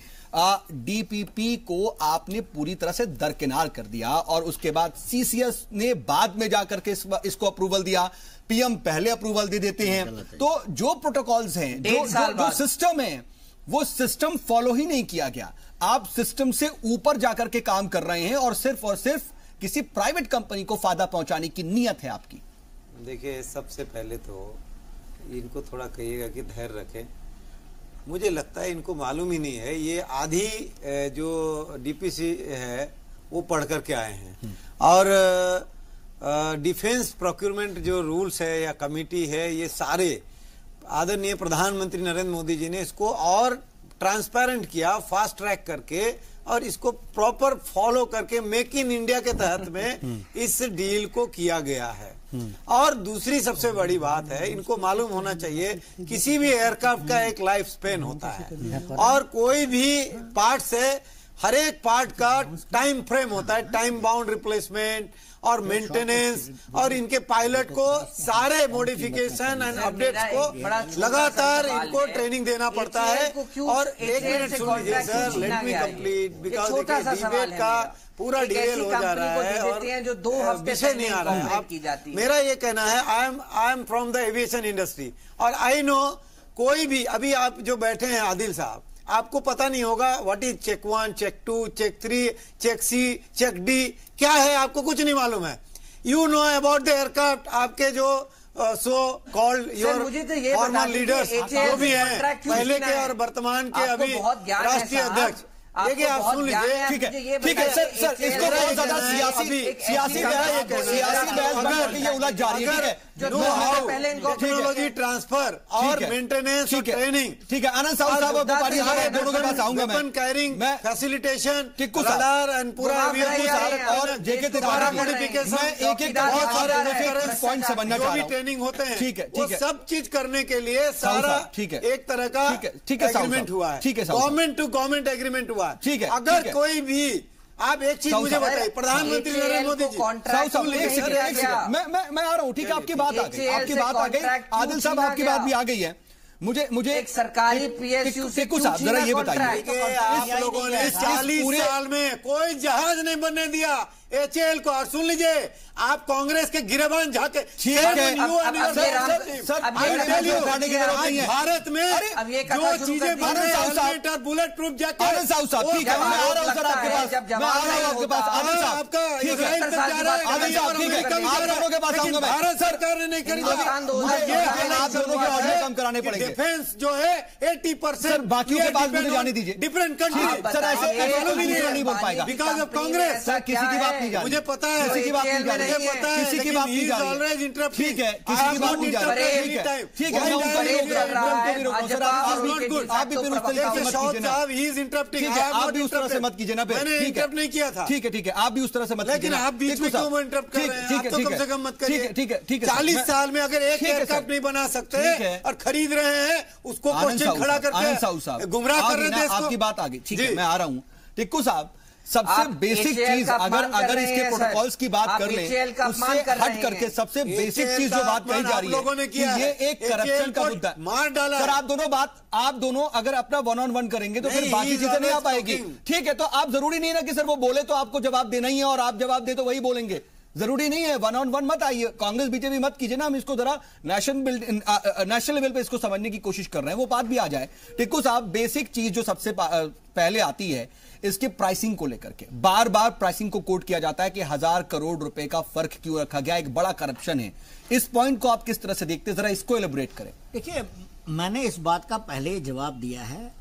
डीपीपी को आपने पूरी तरह से दरकिनार कर दिया और उसके बाद सीसीएस ने बाद में जाकर के इसको अप्रूवल दिया। पीएम पहले अप्रूवल दे देते हैं। तो जो प्रोटोकॉल्स हैं, जो सिस्टम है, वो सिस्टम फॉलो ही नहीं किया गया। आप सिस्टम से ऊपर जाकर के काम कर रहे हैं और सिर्फ किसी प्राइवेट कंपनी को फायदा पहुंचाने की नीयत है आपकी। देखिए, सबसे पहले तो इनको थोड़ा कहिएगा कि धैर्य रखें। मुझे लगता है इनको मालूम ही नहीं है, ये आधी जो डीपीसी है वो पढ़ करके आए हैं। और डिफेंस प्रोक्योरमेंट जो रूल्स है या कमिटी है, ये सारे आदरणीय प्रधानमंत्री नरेंद्र मोदी जी ने इसको और ट्रांसपेरेंट किया, फास्ट ट्रैक करके, और इसको प्रॉपर फॉलो करके मेक इन इंडिया के तहत में इस डील को किया गया है। और दूसरी सबसे बड़ी बात है, इनको मालूम होना चाहिए किसी भी एयरक्राफ्ट का एक लाइफ स्पेन होता है और कोई भी पार्ट से हर एक पार्ट का टाइम फ्रेम होता है, टाइम बाउंड रिप्लेसमेंट और मेंटेनेंस, और इनके पायलट को सारे मॉडिफिकेशन एंड अपडेट्स को लगातार इनको ट्रेनिंग देना पड़ता है। और एक मिनट सुन लीजिए sir, let me complete, because debate का पूरा डिटेल हो जा रहा है और जो 2 हफ्ते विषय नहीं आ रहा है। आप, मेरा ये कहना है, I am from the aviation industry और आई नो कोई भी, अभी आप जो बैठे हैं आदिल साहब, आपको पता नहीं होगा what is check 1, check 2, check 3, check C, check D क्या है, आपको कुछ नहीं मालूम है। You know about the aircraft, आपके जो so called your former leaders जो भी हैं पहले के और वर्तमान के अभी राष्ट्रीय अध्यक्ष, देखिए आप सुन लीजिए। ठीक है सर, इसको बहुत ज्यादा सियासी बहस ये उलझ जा रही है। टेक्नोलॉजी ट्रांसफर और मेंटेनेंस और ट्रेनिंग, ठीक है। आनंद साहब दोनों के पास आऊंगा मैं। कैरिंग, फैसिलिटेशन, रडार एंड पूरा और जेके तिवारी मॉडिफिकेशन, एक पॉइंट समझना चाह रहा हूं। ट्रेनिंग होते हैं, ठीक है, वो सब चीज करने के लिए सारा एक तरह का एग्रीमेंट हुआ है, गवर्नमेंट टू गवर्नमेंट एग्रीमेंट हुआ है। ठीक है, अगर कोई भी आप एक चीज मुझे बताइए, प्रधानमंत्री नरेंद्र मोदी जी, मैं आ रहा हूँ, ठीक है। आपकी बात आ गई, आदिल साहब आपकी बात भी आ गई है। मुझे एक सरकारी पीएसयू से कुछ आप जरा ये बताइए, आप लोगों ने 40 साल में कोई जहाज नहीं बनने दिया एचएएल को। और सुन लीजिए, आप कांग्रेस के गिरेबान झाके भारत में जो चीजें बन रही है, बुलेट प्रूफ जैकेट, ठीक है, मैं आ रहा हूं सर आपके पास, मैं आ रहा हूं आपके पास। आपका भारत सरकार ने नहीं खरीदा, आप दोनों के ऑर्डर कम कराने पड़ेंगे। डिफेंस जो है 80%, बाकियों के पास मुझे जाने दीजिए। डिफरेंट कंट्री सर, ऐसे नहीं बोल पाएगा बिकॉज ऑफ कांग्रेस। सर किसी की बात नहीं जा रही, मुझे पता है, किसी की बात नहीं जा रही, किसी की बात नहीं जा रही, ठीक है, किसी की बात नहीं जा रही, ठीक है, आप भी फिर उस तरह से मत कीजिए ना, मैंने इंटरप्ट नहीं किया था, ठीक है, आप भी उस तरह से मत कीजिए, लेकिन आप बीच में क्यों इंटरप्ट कर रहे हैं? आप तो कम से कम मत करिए। ठीक है, 40 साल में अगर एक एयरक्राफ्ट नहीं बना सकते और खरीद रहे हैं, उसको क्वेश्चन खड़ा करके गुमराह कर रहे हैं। आपकी बात आ गई, ठीक है, मैं आ रहा हूँ। टिक्कू साहब, सबसे बेसिक चीज अगर इसके प्रोटोकॉल्स की बात कर लें, उससे हट करके सबसे बेसिक चीज जो बात कही जा रही है कि ये एक करप्शन का मुद्दा मार डाला। सर आप दोनों अगर अपना 1-on-1 करेंगे तो फिर बाकी चीजें नहीं आ पाएगी, ठीक है। तो आप जरूरी नहीं ना कि सर वो बोले तो आपको जवाब देना ही है और आप जवाब दे तो वही बोलेंगे, जरूरी नहीं है। 1-on-1 मत आइए, कांग्रेस बीजेपी मत कीजिए ना, हम इसको जरा नेशनल लेवल पे इसको समझने की कोशिश कर रहे हैं, वो बात भी आ जाए। टिक्कू साहब, बेसिक चीज जो सबसे पहले आती है इसके प्राइसिंग को लेकर के बार बार प्राइसिंग को कोट किया जाता है कि 1000 करोड़ रुपए का फर्क क्यों रखा गया, एक बड़ा करप्शन है। इस पॉइंट को आप किस तरह से देखते हैं, जरा इसको एलिब्रेट करें। देखिए, मैंने इस बात का पहले ही जवाब दिया है।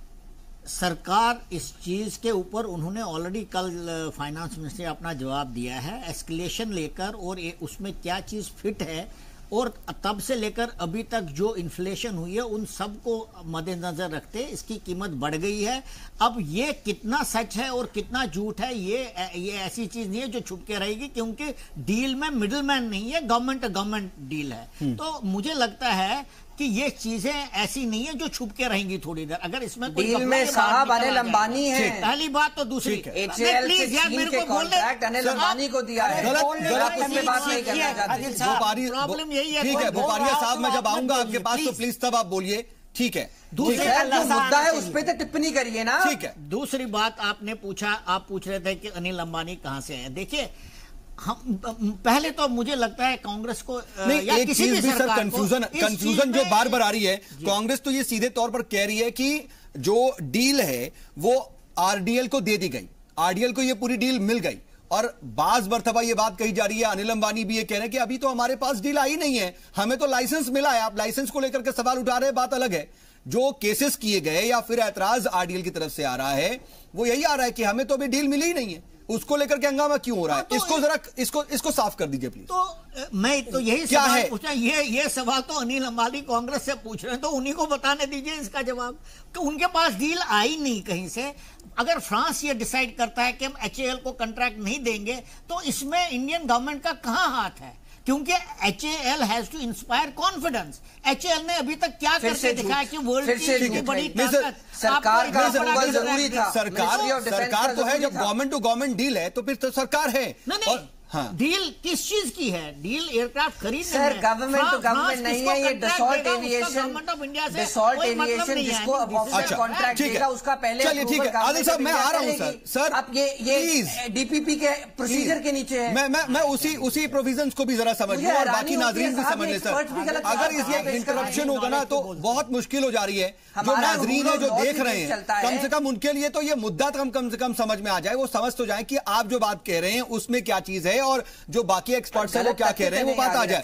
सरकार इस चीज के ऊपर उन्होंने ऑलरेडी कल फाइनेंस मिनिस्टर अपना जवाब दिया है, एस्केलेशन लेकर और उसमें क्या चीज फिट है और तब से लेकर अभी तक जो इन्फ्लेशन हुई है उन सबको मद्देनजर रखते इसकी कीमत बढ़ गई है। अब ये कितना सच है और कितना झूठ है, ये ऐसी चीज नहीं है जो छुप के रहेगी, क्योंकि डील में मिडिलमैन नहीं है, गवर्नमेंट टू गवर्नमेंट डील है। तो मुझे लगता है कि ये चीजें ऐसी नहीं है जो छुप के रहेंगी थोड़ी देर। अगर इसमें कोई डील में साहब अनिल अंबानी है, पहली बात। तो दूसरी, प्लीज यार मेरे को बोलने, अनिल अंबानी को दिया है, प्रॉब्लम यही है। ठीक है, बोपारिया साहब, मैं जब आऊंगा आपके पास तो प्लीज तब आप बोलिए, ठीक है। दूसरा मुद्दा है, उस पर तो टिप्पणी करिए ना, ठीक है। दूसरी बात आपने पूछा, आप पूछ रहे थे कि अनिल अंबानी कहां से है। देखिए, हम पहले तो मुझे लगता है कांग्रेस को नहीं, या एक चीज भी सर कंफ्यूजन जो बार बार आ रही है, कांग्रेस तो ये सीधे तौर पर कह रही है कि जो डील है वो आरडीएल को दे दी गई, आरडीएल को ये पूरी डील मिल गई। और बाज मरतबा ये बात कही जा रही है, अनिल अंबानी भी ये कह रहे हैं कि अभी तो हमारे पास डील आई नहीं है, हमें तो लाइसेंस मिला है। आप लाइसेंस को लेकर के सवाल उठा रहे हैं, बात अलग है। जो केसेस किए गए या फिर ऐतराज आरडीएल की तरफ से आ रहा है वो यही आ रहा है कि हमें तो अभी डील मिली ही नहीं है, उसको लेकर के हंगामा क्यों हो रहा है? इसको जरा इसको साफ कर दीजिए प्लीज। तो मैं तो यही सवाल पूछना, ये सवाल तो अनिल अंबानी कांग्रेस से पूछ रहे हैं, तो उन्हीं को बताने दीजिए इसका जवाब कि उनके पास डील आई नहीं कहीं से। अगर फ्रांस ये डिसाइड करता है कि हम एचएएल को कॉन्ट्रैक्ट नहीं देंगे तो इसमें इंडियन गवर्नमेंट का कहां हाथ है? क्योंकि HAL has to inspire confidence. HAL ने अभी तक क्या करके दिखाया कि वर्ल्ड की इतनी बड़ी ताकत, सरकार का जरूरी था। सरकार तो है, जब गवर्नमेंट टू गवर्नमेंट डील है तो फिर तो सरकार है। नहीं, डील किस चीज की है? डील एयरक्राफ्ट खरीद सर, गवर्नमेंट टू गवर्नमेंट नहीं है, ये डसॉल्ट एविएशन जिसको ऑफिशियल कॉन्ट्रैक्ट देगा उसका पहले। चलिए ठीक है आदिल साहब, मैं आ रहा हूं सर। अब ये डीपीपी के प्रोसीजर के नीचे है। मैं उसी प्रोविजंस को भी जरा समझ लूं और बाकी नाजरीन भी समझ ले सर। अगर ये इंटरप्शन होगा ना तो बहुत मुश्किल हो जा रही है। जो नाजरीन है, जो देख रहे हैं, कम से कम उनके लिए तो ये मुद्दा कम से कम समझ में आ जाए, वो समझ तो जाए कि आप जो बात कह रहे हैं उसमें क्या चीज है और जो बाकी एक्सपर्ट्स हैं वो क्या कह रहे हैं, वो बात आ जाए।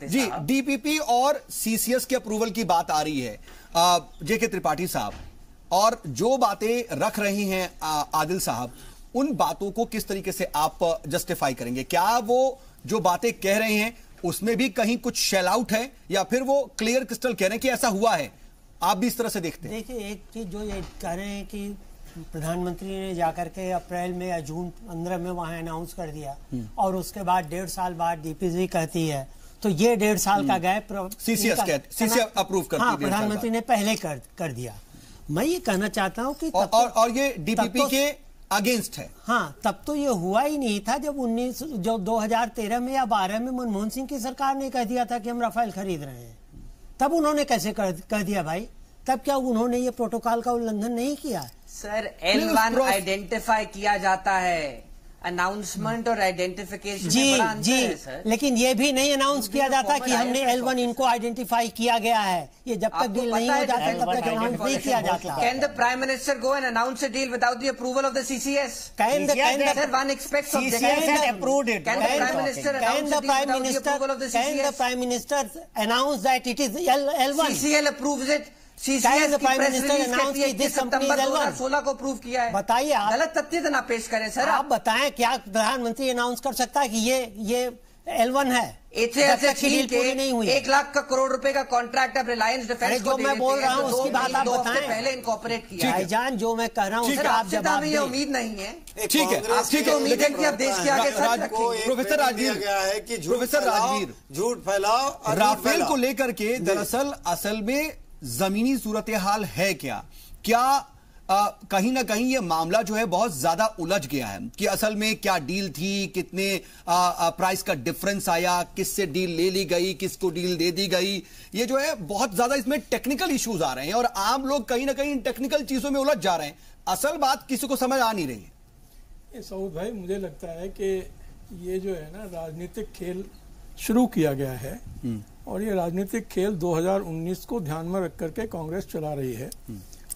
जी, डीपीपी और सीसीएस के अप्रूवल की बात आ रही है जेके त्रिपाठी साहब, और जो बातें रख रही हैं आदिल साहब, उन बातों को किस तरीके से आप जस्टिफाई करेंगे? क्या वो जो बातें कह रहे हैं उसमें भी कहीं कुछ शेल आउट है या फिर वो क्लियर क्रिस्टल कह रहे हैं कि ऐसा हुआ है? आप भी इस तरह से देखते हैं? देखिए, एक चीज जो ये कह रहे हैं कि प्रधानमंत्री ने जाकर के अप्रैल में या जून 15 में वहां अनाउंस कर दिया और उसके बाद 1.5 साल बाद डीपीसी कहती है, तो ये 1.5 साल का गैप सीसीएस अप्रूव करती है। प्रधानमंत्री ने पहले कर दिया। मैं ये कहना चाहता हूँ कि और ये डीपीपी के अगेंस्ट है। हाँ, तब तो ये हुआ ही नहीं था जब 2013 में या 12 में मनमोहन सिंह की सरकार ने कह दिया था कि हम राफेल खरीद रहे हैं। तब उन्होंने कैसे कह दिया भाई? तब क्या उन्होंने ये प्रोटोकॉल का उल्लंघन नहीं किया? सर, L1 आइडेंटिफाई किया जाता है, अनाउंसमेंट और आइडेंटिफिकेशन में बड़ा अंतर है सर। लेकिन ये भी नहीं अनाउंस किया जाता कि हमने L1 इनको आइडेंटिफाई किया गया है। ये जब तक डील नहीं हो जाता तब तक अनाउंस नहीं किया जाता। Can the Prime Minister go and announce a deal without the approval of the CCS? Sir, one expects of CCS has approved it. Can the Prime Minister announce a deal without the approval of the CCS? Can the Prime Minister announce that it is L1? CCL approves it. CCS की प्रेस रिलीज कहती है कि सितंबर 2016 को अप्रूव किया है। बताइए आप, गलत तथ्य तो ना पेश करें सर। आप बताएं, क्या प्रधानमंत्री अनाउंस कर सकता है कि ये L1 है? HAL से छीन के 1 लाख करोड़ रुपए का कॉन्ट्रैक्ट अब रिलायंस डिफेंस को मैं बोल रहा हूँ उसकी बात आप बताएं। पहले इनकॉर्पोरेट किया है। भाईजान, जो मैं कह रहा हूँ आप जवाब दें। उम्मीद नहीं है। ठीक है, ठीक है, उम्मीद है कि अब देश के आगे प्रोफेसर राजवीर झूठ फैलाओ। राफेल को लेकर के दरअसल असल में जमीनी सूरत हाल है क्या? कहीं ना कहीं ये मामला जो है बहुत ज्यादा उलझ गया है कि असल में क्या डील थी, कितने प्राइस का डिफरेंस आया, किससे डील ले ली गई, किसको डील दे दी गई। ये जो है बहुत ज्यादा इसमें टेक्निकल इश्यूज आ रहे हैं और आम लोग कहीं ना कहीं इन टेक्निकल चीजों में उलझ जा रहे हैं। असल बात किसी को समझ आ नहीं रही है। सऊद भाई, मुझे लगता है कि ये जो है ना राजनीतिक खेल शुरू किया गया है और ये राजनीतिक खेल 2019 को ध्यान में रख करके कांग्रेस चला रही है।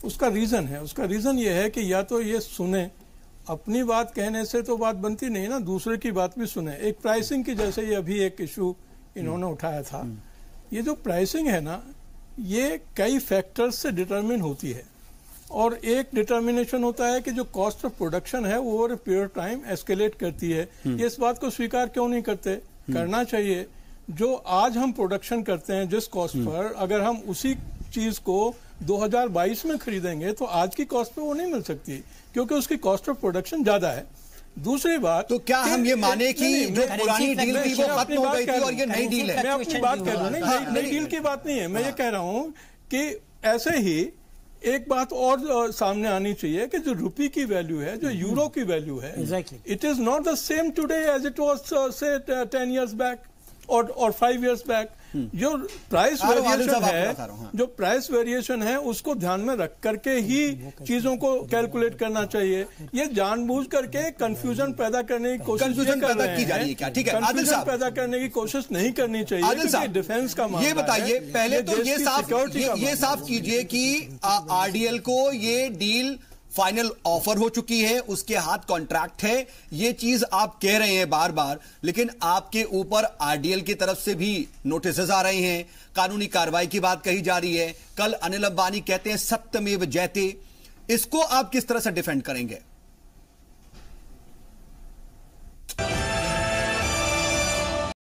उसका रीजन ये है कि या तो ये सुने, अपनी बात कहने से तो बात बनती नहीं ना, दूसरे की बात भी सुने। एक प्राइसिंग की, जैसे ये अभी एक इशू इन्होंने उठाया था, ये जो प्राइसिंग है ना, ये कई फैक्टर्स से डिटरमिन होती है और एक डिटर्मिनेशन होता है कि जो कॉस्ट ऑफ प्रोडक्शन है वो over a period of time escalate करती है। ये इस बात को स्वीकार क्यों नहीं करते? करना चाहिए। जो आज हम प्रोडक्शन करते हैं जिस कॉस्ट पर, अगर हम उसी चीज को 2022 में खरीदेंगे तो आज की कॉस्ट पे वो नहीं मिल सकती क्योंकि उसकी कॉस्ट ऑफ प्रोडक्शन ज्यादा है। दूसरी बात, तो क्या हम ये माने कि जो पुरानी डील थी वो खत्म हो गई थी और ये नई डील है? मैं अपनी बात कह रहा हूँ, नई डील की बात नहीं है। मैं ये कह रहा हूँ कि ऐसे ही एक बात और सामने आनी चाहिए कि जो रुपये की वैल्यू है, जो यूरो की वैल्यू है, it is not the same today as it was say 10 years back और 5 years बैक। जो प्राइस वेरिएशन है उसको ध्यान में रख करके ही चीजों को कैलकुलेट करना चाहिए। ये जानबूझ करके कंफ्यूजन पैदा करने की कोशिश कंफ्यूजन पैदा करने की कोशिश नहीं करनी चाहिए। डिफेंस का मामला ये बताइए, पहले तो ये साफ कीजिए कि आरडीएल को ये डील फाइनल ऑफर हो चुकी है, उसके हाथ कॉन्ट्रैक्ट है, ये चीज आप कह रहे हैं बार बार, लेकिन आपके ऊपर आरडीएल की तरफ से भी नोटिसेस आ रहे हैं, कानूनी कार्रवाई की बात कही जा रही है। कल अनिल अंबानी कहते हैं सत्यमेव जयते, इसको आप किस तरह से डिफेंड करेंगे?